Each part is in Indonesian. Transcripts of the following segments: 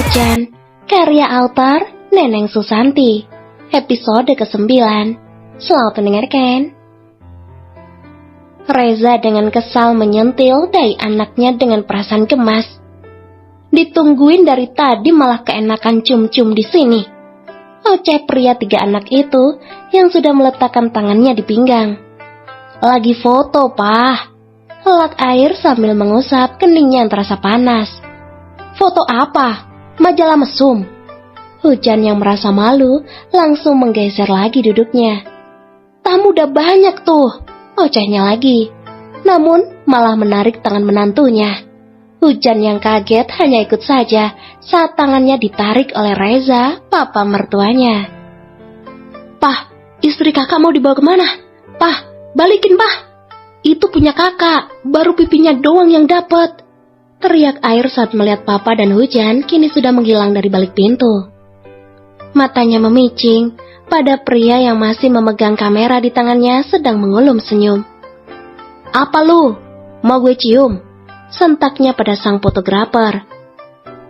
Hujan, karya autor Neneng Susanti, episode ke-9. Selamat mendengarkan. Reza dengan kesal menyentil dahi anaknya dengan perasaan gemas. Ditungguin dari tadi malah keenakan cium-cium di sini. Oceh pria 3 anak itu yang sudah meletakkan tangannya di pinggang. Lagi foto, Pak. Helak air sambil mengusap keningnya yang terasa panas. Foto apa? Majalah mesum. Hujan yang merasa malu langsung menggeser lagi duduknya. Tamu udah banyak tuh, ocehnya lagi. Namun malah menarik tangan menantunya. Hujan yang kaget hanya ikut saja saat tangannya ditarik oleh Reza, papa mertuanya. Pah, istri kakak mau dibawa kemana? Pah, balikin pah. Itu punya kakak, baru pipinya doang yang dapet. Teriak air saat melihat papa dan Hujan kini sudah menghilang dari balik pintu. Matanya memicing pada pria yang masih memegang kamera di tangannya sedang mengulum senyum. Apa lu? Mau gue cium? Sentaknya pada sang fotografer.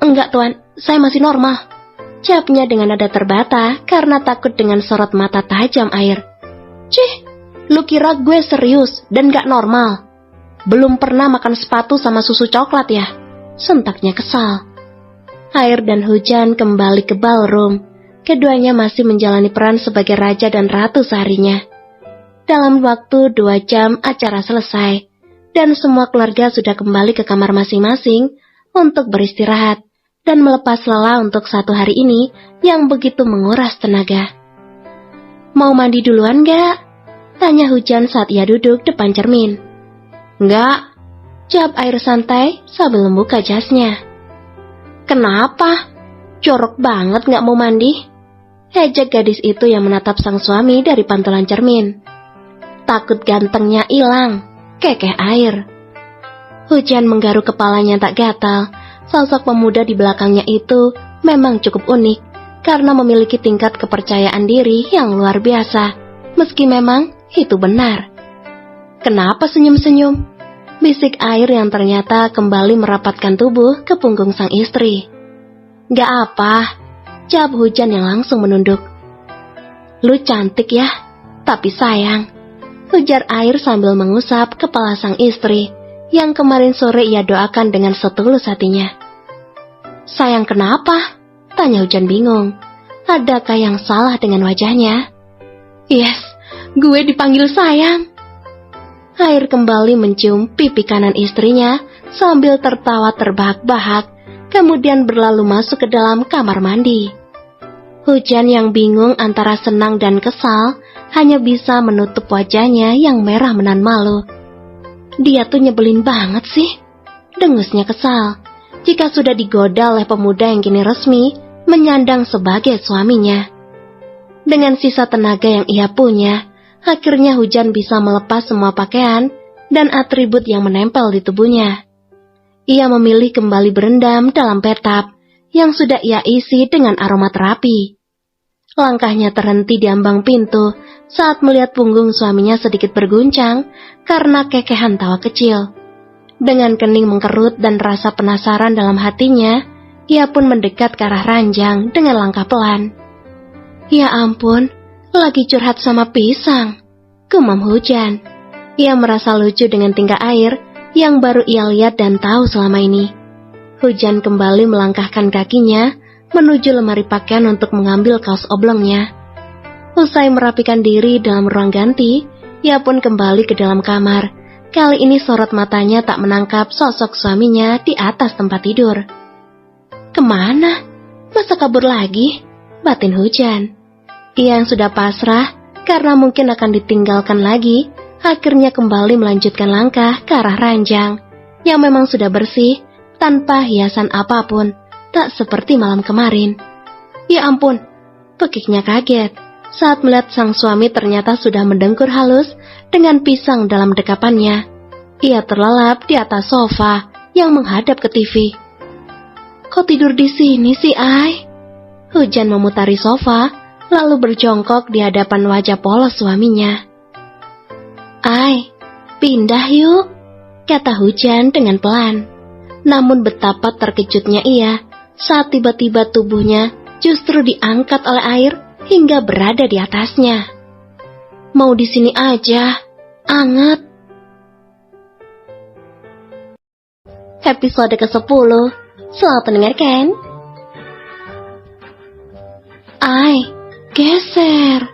Enggak tuan, saya masih normal. Jawabnya dengan nada terbata karena takut dengan sorot mata tajam air. Cih, lu kira gue serius dan gak normal? Belum pernah makan sepatu sama susu coklat ya? Sentaknya kesal. Air dan Hujan kembali ke ballroom. Keduanya masih menjalani peran sebagai raja dan ratu seharinya. Dalam waktu 2 jam acara selesai, dan semua keluarga sudah kembali ke kamar masing-masing untuk beristirahat dan melepas lelah untuk 1 hari ini yang begitu menguras tenaga. Mau mandi duluan gak? Tanya Hujan saat ia duduk depan cermin. Enggak, jawab air santai sambil membuka jasnya. Kenapa? Jorok banget gak mau mandi? Ejek gadis itu yang menatap sang suami dari pantulan cermin. Takut gantengnya hilang, kekeh air. Hujan menggaruk kepalanya tak gatal. Sosok pemuda di belakangnya itu memang cukup unik karena memiliki tingkat kepercayaan diri yang luar biasa. Meski memang itu benar. Kenapa senyum-senyum? Bisik air yang ternyata kembali merapatkan tubuh ke punggung sang istri. Gak apa, jawab Hujan yang langsung menunduk. Lu cantik ya, tapi sayang. Ujar air sambil mengusap kepala sang istri yang kemarin sore ia doakan dengan setulus hatinya. Sayang kenapa? Tanya Hujan bingung. Adakah yang salah dengan wajahnya? Yes, gue dipanggil sayang. Air kembali mencium pipi kanan istrinya sambil tertawa terbahak-bahak, kemudian berlalu masuk ke dalam kamar mandi. Hujan yang bingung antara senang dan kesal hanya bisa menutup wajahnya yang merah menan malu. Dia tuh nyebelin banget sih, dengusnya kesal, jika sudah digoda oleh pemuda yang kini resmi menyandang sebagai suaminya. Dengan sisa tenaga yang ia punya, akhirnya Hujan bisa melepas semua pakaian dan atribut yang menempel di tubuhnya. Ia memilih kembali berendam dalam bathtub yang sudah ia isi dengan aroma terapi. Langkahnya terhenti di ambang pintu saat melihat punggung suaminya sedikit berguncang karena kekehan tawa kecil. Dengan kening mengkerut dan rasa penasaran dalam hatinya, ia pun mendekat ke arah ranjang dengan langkah pelan. Ya ampun, lagi curhat sama pisang, gumam Hujan. Ia merasa lucu dengan tingkah air yang baru ia lihat dan tahu selama ini. Hujan kembali melangkahkan kakinya menuju lemari pakaian untuk mengambil kaos oblongnya. Usai merapikan diri dalam ruang ganti, ia pun kembali ke dalam kamar. Kali ini sorot matanya tak menangkap sosok suaminya di atas tempat tidur. Kemana? Masa kabur lagi? Batin Hujan. Ia yang sudah pasrah karena mungkin akan ditinggalkan lagi, akhirnya kembali melanjutkan langkah ke arah ranjang yang memang sudah bersih tanpa hiasan apapun, tak seperti malam kemarin. Ya ampun, pekiknya kaget saat melihat sang suami ternyata sudah mendengkur halus dengan pisang dalam dekapannya. Ia terlelap di atas sofa yang menghadap ke TV. Kok tidur di sini sih, Ai? Hujan memutari sofa, lalu berjongkok di hadapan wajah polos suaminya. Ai, pindah yuk, kata Hujan dengan pelan. Namun betapa terkejutnya ia saat tiba-tiba tubuhnya justru diangkat oleh air hingga berada di atasnya. Mau di sini aja, anget. Episode ke-10, selamat mendengarkan. Geser.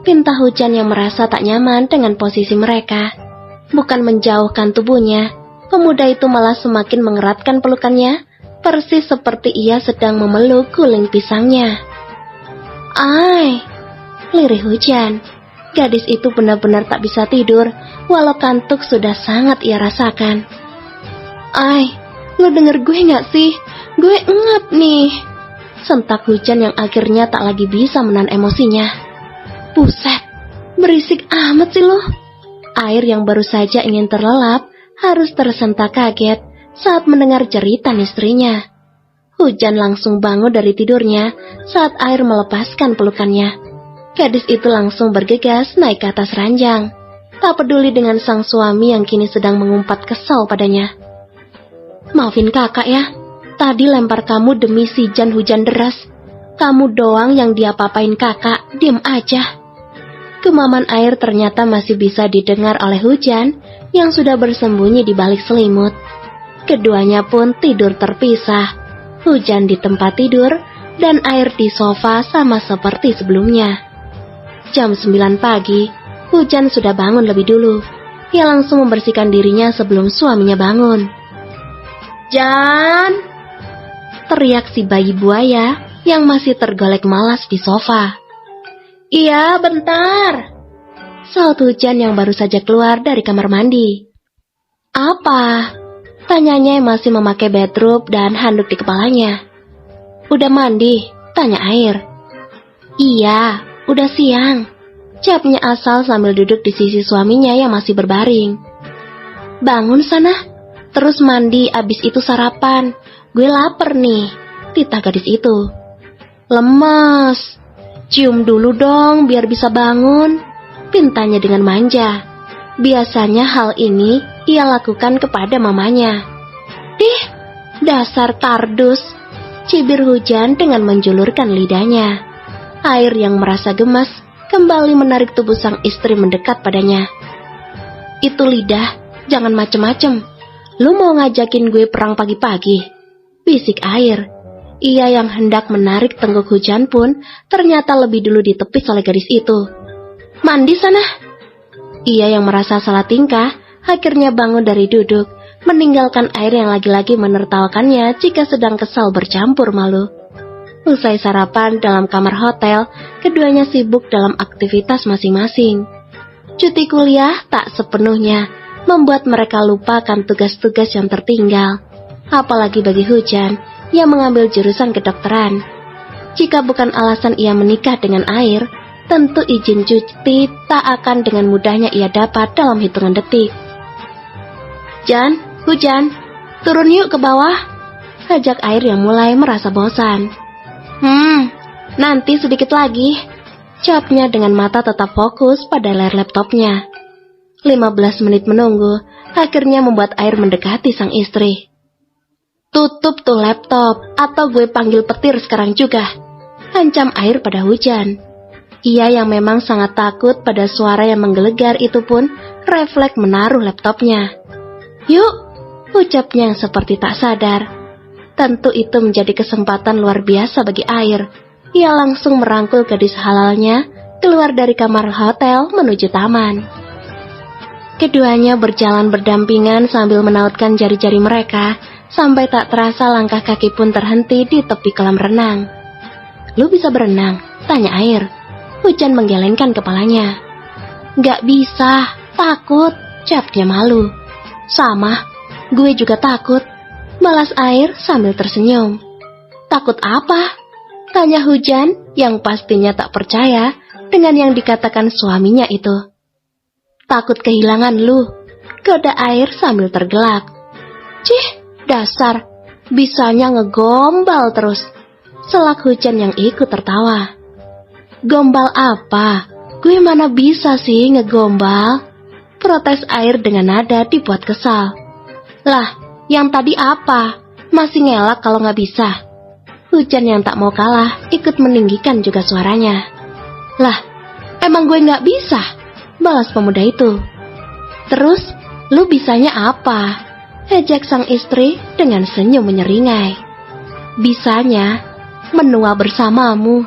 Pinta Hujan yang merasa tak nyaman dengan posisi mereka. Bukan menjauhkan tubuhnya, pemuda itu malah semakin mengeratkan pelukannya, persis seperti ia sedang memeluk guling pisangnya. Lirih Hujan. Gadis itu benar-benar tak bisa tidur, walau kantuk sudah sangat ia rasakan. Lo denger gue gak sih? Gue ngap nih. Sentak Hujan yang akhirnya tak lagi bisa menahan emosinya. Buset, berisik amat sih lo. Air yang baru saja ingin terlelap harus tersentak kaget saat mendengar jeritan istrinya. Hujan langsung bangun dari tidurnya saat air melepaskan pelukannya. Gadis itu langsung bergegas naik ke atas ranjang, tak peduli dengan sang suami yang kini sedang mengumpat kesal padanya. Maafin kakak ya, tadi lempar kamu demi si Jan hujan deras. Kamu doang yang diapa-apain kakak, diem aja. Gemaman air ternyata masih bisa didengar oleh Hujan yang sudah bersembunyi di balik selimut. Keduanya pun tidur terpisah. Hujan di tempat tidur dan air di sofa sama seperti sebelumnya. Jam 9 pagi, Hujan sudah bangun lebih dulu. Ia langsung membersihkan dirinya sebelum suaminya bangun. Jan! Teriak si bayi buaya yang masih tergolek malas di sofa. Iya, bentar. Saut Hujan yang baru saja keluar dari kamar mandi. Apa? Tanyanya yang masih memakai bedrobe dan handuk di kepalanya. Udah mandi? Tanya Air. Iya, udah siang. Jawabnya asal sambil duduk di sisi suaminya yang masih berbaring. Bangun sana, terus mandi, abis itu sarapan. Gue lapar nih, titah gadis itu. Lemes, cium dulu dong biar bisa bangun, pintanya dengan manja. Biasanya hal ini ia lakukan kepada mamanya. Dasar kardus, cibir Hujan dengan menjulurkan lidahnya. Air yang merasa gemas kembali menarik tubuh sang istri mendekat padanya. Itu lidah, jangan macem-macem. Lu mau ngajakin gue perang pagi-pagi? Bisik Air. Ia yang hendak menarik tenggok Hujan pun ternyata lebih dulu ditepis oleh gadis itu. Mandi sana. Ia yang merasa salah tingkah akhirnya bangun dari duduk, meninggalkan Air yang lagi-lagi menertawakannya jika sedang kesal bercampur malu. Usai sarapan dalam kamar hotel, keduanya sibuk dalam aktivitas masing-masing. Cuti kuliah tak sepenuhnya membuat mereka lupakan tugas-tugas yang tertinggal. Apalagi bagi Hujan yang mengambil jurusan kedokteran. Jika bukan alasan ia menikah dengan Air, tentu izin cuti tak akan dengan mudahnya ia dapat dalam hitungan detik. Jan, Hujan, turun yuk ke bawah, ajak Air yang mulai merasa bosan. Nanti sedikit lagi, jawabnya dengan mata tetap fokus pada layar laptopnya. 15 menit menunggu, akhirnya membuat Air mendekati sang istri. Tutup tuh laptop, atau gue panggil petir sekarang juga, ancam Air pada Hujan. Ia yang memang sangat takut pada suara yang menggelegar itu pun refleks menaruh laptopnya. Yuk, ucapnya yang seperti tak sadar. Tentu itu menjadi kesempatan luar biasa bagi Air. Ia langsung merangkul gadis halalnya keluar dari kamar hotel menuju taman. Keduanya berjalan berdampingan sambil menautkan jari-jari mereka, sampai tak terasa langkah kaki pun terhenti di tepi kolam renang. Lu bisa berenang? Tanya Air. Hujan menggelengkan kepalanya. Gak bisa, takut, jawabnya malu. Sama, gue juga takut, balas Air sambil tersenyum. Takut apa? Tanya Hujan yang pastinya tak percaya dengan yang dikatakan suaminya itu. Takut kehilangan lu, goda Air sambil tergelak. Cih, dasar, bisanya ngegombal terus, selak Hujan yang ikut tertawa. Gombal apa? Gue mana bisa sih ngegombal? Protes Air dengan nada dibuat kesal. Lah, yang tadi apa? Masih ngelak kalau gak bisa? Hujan yang tak mau kalah ikut meninggikan juga suaranya. Lah, emang gue gak bisa? Balas pemuda itu. Terus, lu bisanya apa? Ejek sang istri dengan senyum menyeringai. Bisanya, menua bersamamu.